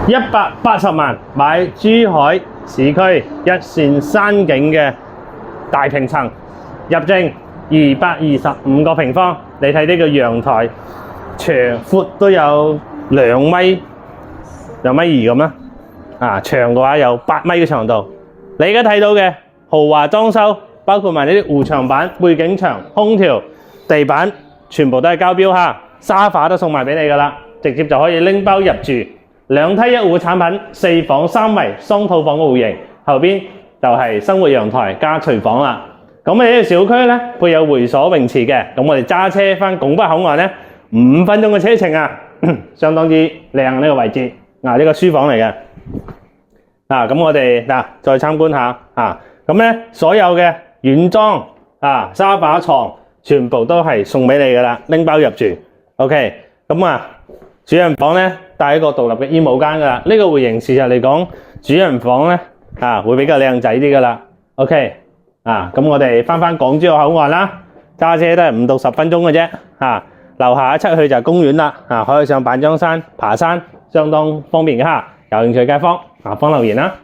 180萬買珠海市區一線山景嘅大平層，入證225個平方。你睇呢個陽台長闊都有2米2咁啦，長嘅話有8米嘅長度。你而家睇到嘅豪華裝修，包括埋呢啲護牆板、背景牆、空調、地板，全部都係交標哈。沙發都送埋俾你噶啦，直接就可以拎包入住。2梯1戶嘅產品，4房3衛雙套房嘅戶型，後邊就係生活陽台加廚房啦。咁呢個小區咧配有會所泳池嘅，咁我哋揸車翻拱北口岸咧5分鐘嘅車程啊，相當之靚呢個位置。呢個書房嚟嘅。咁我哋再參觀下咁咧所有嘅軟裝沙發床全部都係送俾你噶啦，拎包入住。OK， 咁主人房咧帶一個獨立嘅衣帽間噶啦。呢個戶型事實嚟講，主人房咧會比較靚仔啲噶啦。OK， 咁我哋翻港珠澳口岸啦，揸車都係5到10分鐘嘅啫。樓下一出去就係公園啦，可以上板張山爬山，相當方便嘅哈。有興趣嘅街坊，下方留言啦。